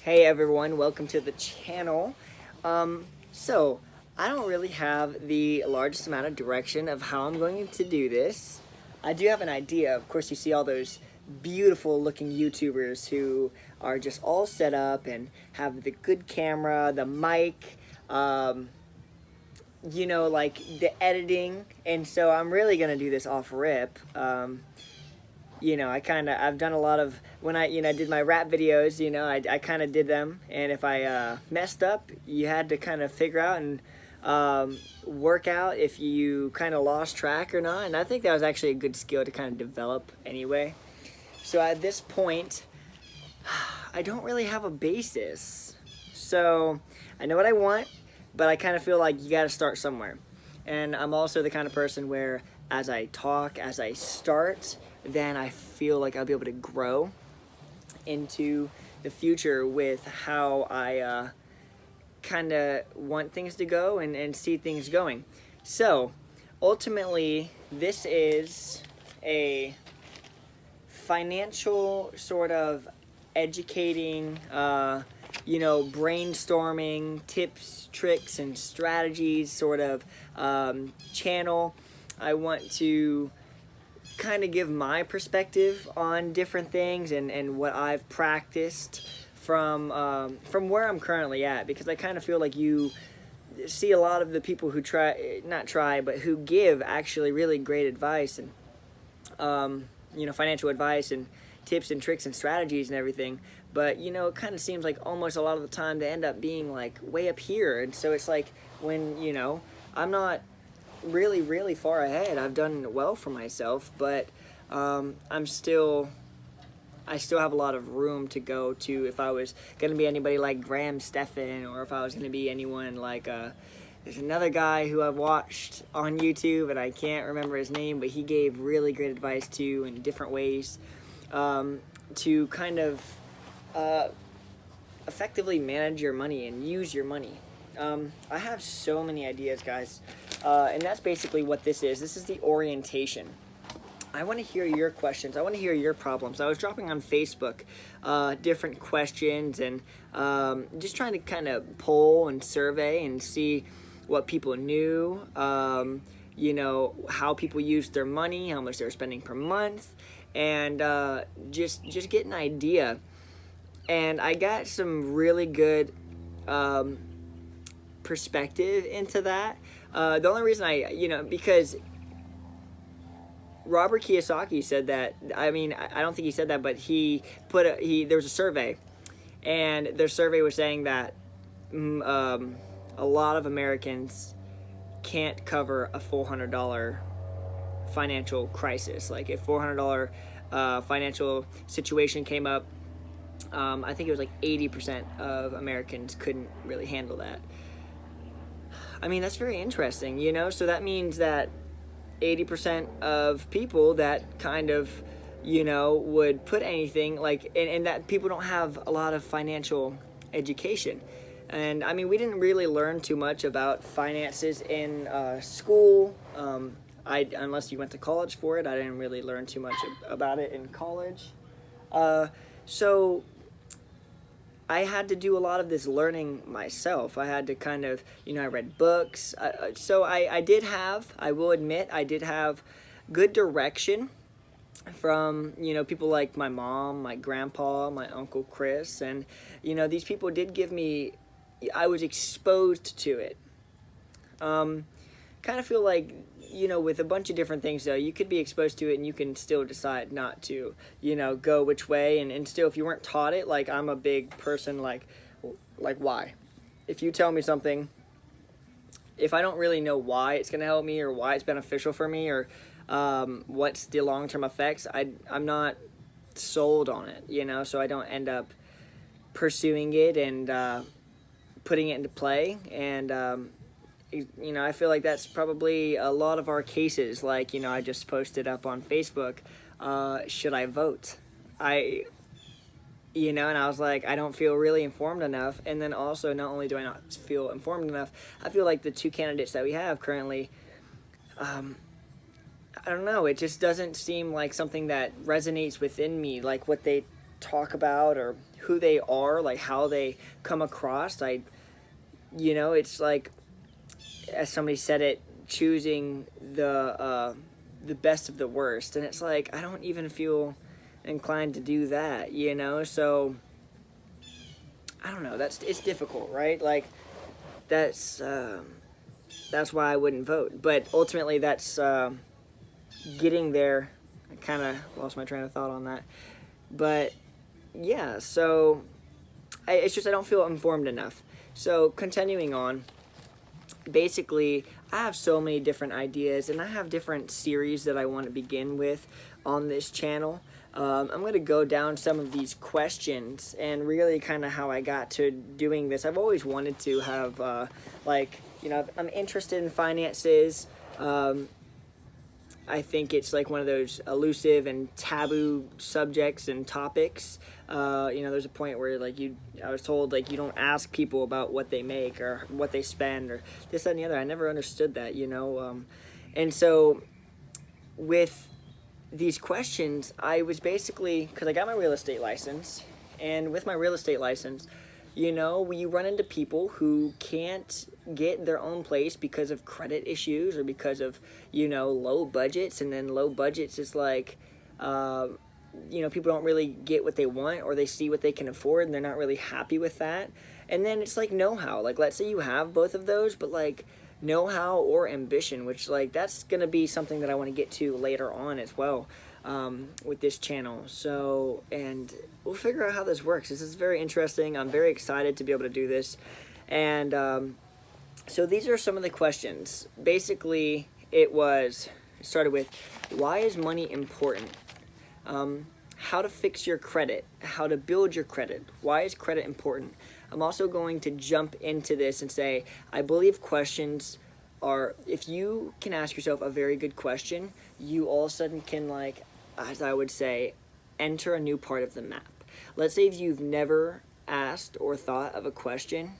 Hey everyone, welcome to the channel. So I don't really have the largest amount of direction of how I'm going to do this. I do have an idea. Of course, you see all those beautiful looking YouTubers who are just all set up and have the good camera, the mic, like the editing. And so I'm really gonna do this off rip. I've done a lot of, when I did my rap videos, I kind of did them. And if I messed up, you had to kind of figure out and work out if you kind of lost track or not. And I think that was actually a good skill to kind of develop anyway. So at this point, I don't really have a basis. So I know what I want, but I kind of feel like you got to start somewhere. And I'm also the kind of person where as I talk, as I start, then I feel like I'll be able to grow into the future with how I kind of want things to go and see things going. So ultimately, this is a financial sort of educating, brainstorming tips, tricks, and strategies sort of channel. I want to kind of give my perspective on different things and what I've practiced from where I'm currently at, because I kind of feel like you see a lot of the people who who give actually really great advice and financial advice and tips and tricks and strategies and everything. But it kind of seems like almost a lot of the time they end up being like way up here, and so it's like when I'm not really far ahead. I've done well for myself, but I still have a lot of room to go to if I was going to be anybody like Graham Stephan, or if I was going to be anyone like there's another guy who I've watched on YouTube and I can't remember his name, but he gave really great advice too in different ways to kind of effectively manage your money and use your money. I have so many ideas, guys, and that's basically what this is. This is the orientation. I want to hear your questions. I want to hear your problems. I was dropping on Facebook different questions and just trying to kind of poll and survey and see what people knew, how people used their money, how much they were spending per month, and just get an idea. And I got some really good perspective into that. The only reason because Robert Kiyosaki said that. I mean, I don't think he said that, but there was a survey, and their survey was saying that a lot of Americans can't cover a $400 financial crisis. Like if $400 financial situation came up, I think it was like 80% of Americans couldn't really handle that. I mean, that's very interesting, So that means that 80% of people that kind of, would put anything like, and that people don't have a lot of financial education. And I mean, we didn't really learn too much about finances in school. Unless you went to college for it, I didn't really learn too much about it in college. So I had to do a lot of this learning myself. I had to kind of, I read books. So I will admit, I did have good direction from, people like my mom, my grandpa, my Uncle Chris. And, these people did give me, I was exposed to it. Kind of feel like, with a bunch of different things, though, you could be exposed to it and you can still decide not to, go which way. And still, if you weren't taught it, like I'm a big person, like why? If you tell me something, if I don't really know why it's going to help me or why it's beneficial for me or what's the long-term effects, I'm not sold on it, so I don't end up pursuing it and putting it into play. And I feel like that's probably a lot of our cases. Like, I just posted up on Facebook, should I vote? And I was like, I don't feel really informed enough. And then also, not only do I not feel informed enough, I feel like the two candidates that we have currently, I don't know, it just doesn't seem like something that resonates within me, like what they talk about or who they are, like how they come across. It's like, as somebody said it, choosing the best of the worst, and it's like I don't even feel inclined to do that, So I don't know. It's difficult, right? Like that's why I wouldn't vote. But ultimately, that's getting there. I kind of lost my train of thought on that, but yeah. So it's just I don't feel informed enough. So continuing on. Basically, I have so many different ideas, and I have different series that I want to begin with on this channel. I'm going to go down some of these questions and really kind of how I got to doing this. I've always wanted to have, I'm interested in finances. I think it's like one of those elusive and taboo subjects and topics. There's a point where I was told you don't ask people about what they make or what they spend or this, that, and the other. I never understood that, and so with these questions, I was basically, because I got my real estate license, and with my real estate license, you run into people who can't get their own place because of credit issues or because of, low budgets. And then low budgets is like, people don't really get what they want, or they see what they can afford and they're not really happy with that. And then it's like know-how. Like, let's say you have both of those, but like know-how or ambition, which that's going to be something that I want to get to later on as well. With this channel. So, and we'll figure out how this works. This is very interesting. I'm very excited to be able to do this. And so these are some of the questions. Basically, it started with, why is money important? How to fix your credit, how to build your credit. Why is credit important? I'm also going to jump into this and say, I believe questions are, if you can ask yourself a very good question, you all of a sudden can, as I would say, enter a new part of the map. Let's say if you've never asked or thought of a question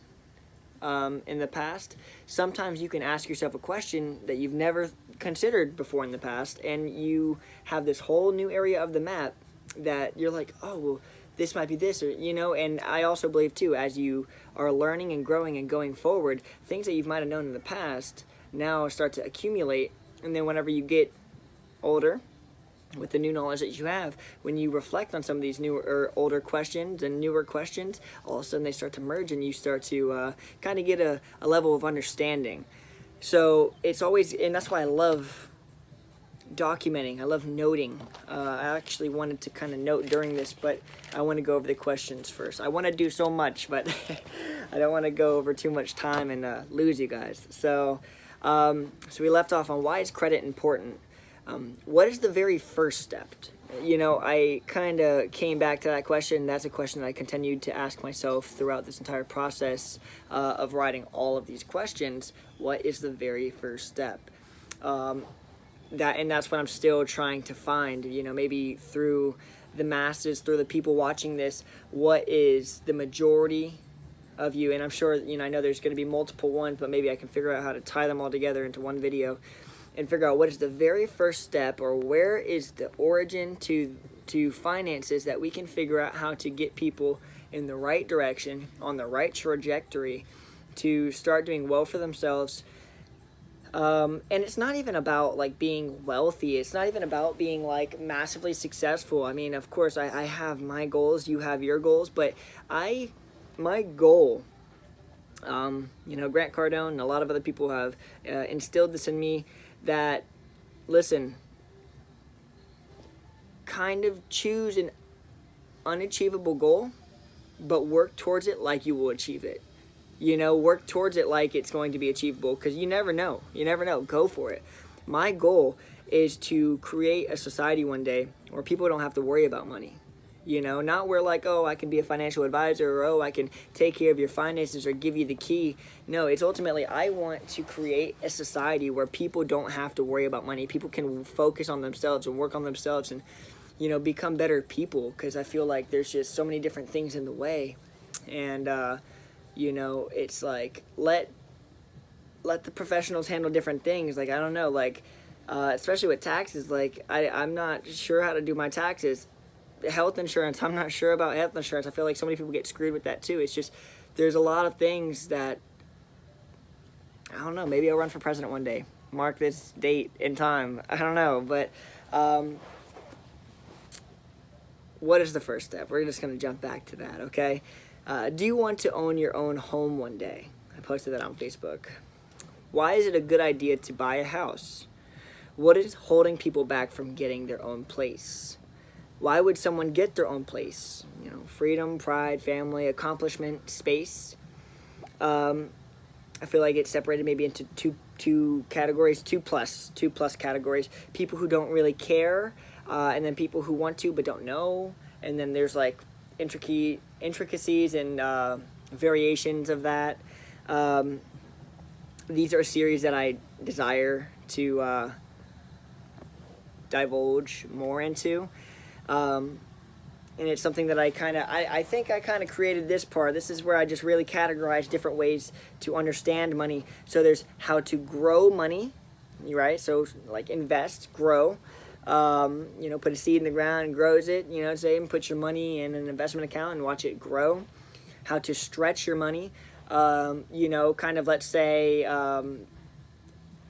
in the past, sometimes you can ask yourself a question that you've never considered before in the past, and you have this whole new area of the map that you're like, oh, well, this might be this, or, and I also believe too, as you are learning and growing and going forward, things that you might have known in the past now start to accumulate, and then whenever you get older, with the new knowledge that you have, when you reflect on some of these newer or older questions and newer questions, all of a sudden they start to merge and you start to kind of get a level of understanding. So it's always, and that's why I love documenting, I love noting. I actually wanted to kind of note during this, but I want to go over the questions first. I want to do so much, but I don't want to go over too much time and lose you guys. So we left off on, why is credit important? What is the very first step? I kind of came back to that question. That's a question that I continued to ask myself throughout this entire process of writing all of these questions. What is the very first step? That's what I'm still trying to find, maybe through the masses, through the people watching this, what is the majority of you? And I'm sure, I know there's going to be multiple ones, but maybe I can figure out how to tie them all together into one video and figure out what is the very first step, or where is the origin to finances, that we can figure out how to get people in the right direction, on the right trajectory, to start doing well for themselves. And it's not even about being wealthy. It's not even about being massively successful. I mean, of course, I have my goals, you have your goals, but my goal, Grant Cardone and a lot of other people have instilled this in me, that, listen, kind of choose an unachievable goal, but work towards it like you will achieve it. Work towards it like it's going to be achievable, because you never know. You never know. Go for it. My goal is to create a society one day where people don't have to worry about money. Not where oh, I can be a financial advisor, or oh, I can take care of your finances or give you the key. No, it's ultimately, I want to create a society where people don't have to worry about money. People can focus on themselves and work on themselves and, become better people, because I feel like there's just so many different things in the way. And, it's let the professionals handle different things. I don't know, especially with taxes, I'm not sure how to do my taxes. health insurance. I'm not sure about health insurance. I feel like so many people get screwed with that too. It's just, there's a lot of things that, I don't know, maybe I'll run for president one day. Mark this date and time. I don't know, but what is the first step? We're just going to jump back to that, okay? Do you want to own your own home one day? I posted that on Facebook. Why is it a good idea to buy a house? What is holding people back from getting their own place? Why would someone get their own place? You know, freedom, pride, family, accomplishment, space. I feel like it's separated maybe into two categories, two plus categories. People who don't really care, and then people who want to but don't know. And then there's like intricacies and variations of that. These are a series that I desire to divulge more into. And it's something that I think I kind of created this part. This is where I just really categorize different ways to understand money. So there's how to grow money, right? So like invest, grow, put a seed in the ground and grows it, say, and put your money in an investment account and watch it grow. How to stretch your money, let's say,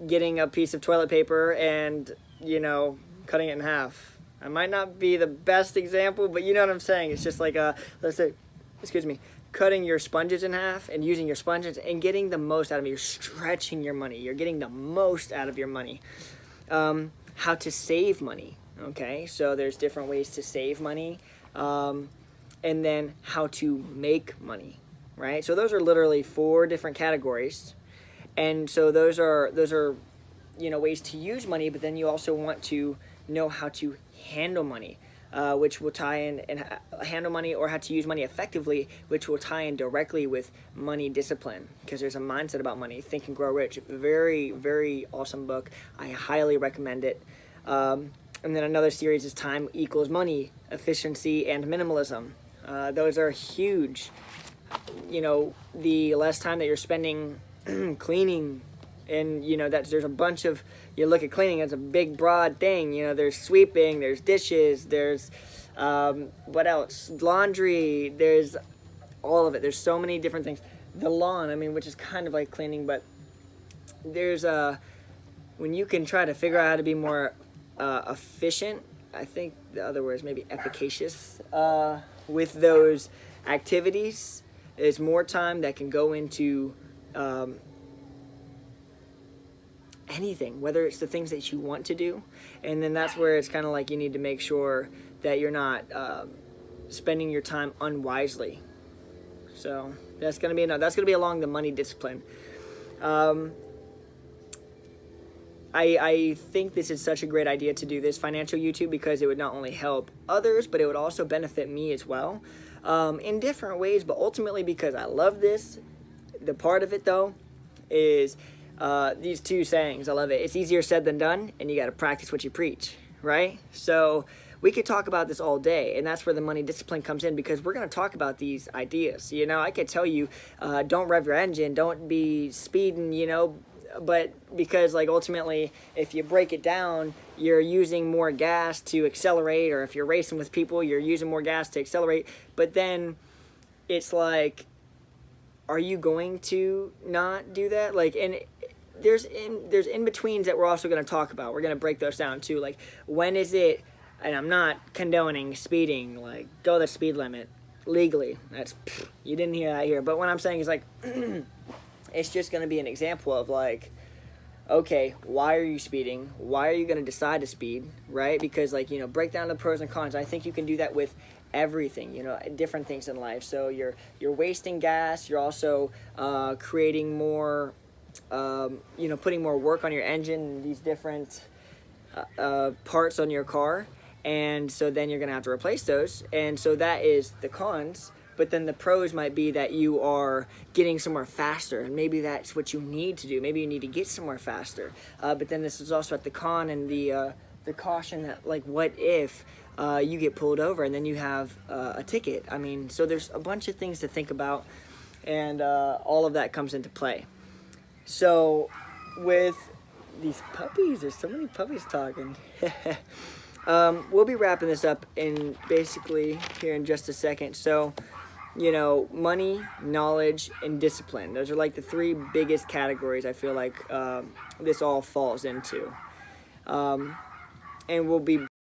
getting a piece of toilet paper and, cutting it in half. I might not be the best example, but you know what I'm saying. It's just like, let's say, cutting your sponges in half and using your sponges and getting the most out of it. You're stretching your money. You're getting the most out of your money. How to save money, okay? So there's different ways to save money. And then how to make money, right? So those are literally 4 different categories. And so those are ways to use money, but then you also want to know how to handle money, which will tie in, and handle money, or how to use money effectively, which will tie in directly with money discipline, because there's a mindset about money. Think and Grow Rich. Very, very awesome book. I highly recommend it. And then another series is Time Equals Money, Efficiency and Minimalism. Those are huge. The less time that you're spending cleaning, and there's a bunch of, you look at cleaning as a big broad thing. There's sweeping, there's dishes, there's what else, laundry, there's all of it. There's so many different things. The lawn, which is kind of like cleaning, but there's when you can try to figure out how to be more efficient, I think the other word is maybe efficacious, with those activities, there's more time that can go into anything, whether it's the things that you want to do. And then that's where it's kind of like you need to make sure that you're not spending your time unwisely. So that's going to be along the money discipline. I think this is such a great idea to do this financial YouTube, because it would not only help others, but it would also benefit me as well, in different ways, but ultimately because I love this. The part of it though is these 2 sayings. I love it. It's easier said than done, and you got to practice what you preach, right? So we could talk about this all day, and that's where the money discipline comes in, because we're going to talk about these ideas. I could tell you, don't rev your engine, don't be speeding, but because ultimately, if you break it down, you're using more gas to accelerate, or if you're racing with people, you're using more gas to accelerate. But then it's like, are you going to not do that? And there's in-betweens that we're also going to talk about. We're going to break those down too. Like, when is it, and I'm not condoning speeding, go the speed limit legally. You didn't hear that here. But what I'm saying is it's just going to be an example of okay, why are you speeding? Why are you going to decide to speed, right? Because break down the pros and cons. I think you can do that with everything, different things in life. So you're wasting gas. You're also creating more, putting more work on your engine, these different parts on your car. And so then you're going to have to replace those. And so that is the cons. But then the pros might be that you are getting somewhere faster, and maybe that's what you need to do. Maybe you need to get somewhere faster. But then this is also at the con and the caution that, what if you get pulled over and then you have a ticket? So there's a bunch of things to think about, and all of that comes into play. So with these puppies, there's so many puppies talking. We'll be wrapping this up in basically here in just a second. So, you know, money, knowledge, and discipline. Those are like the three biggest categories I feel like this all falls into. And we'll be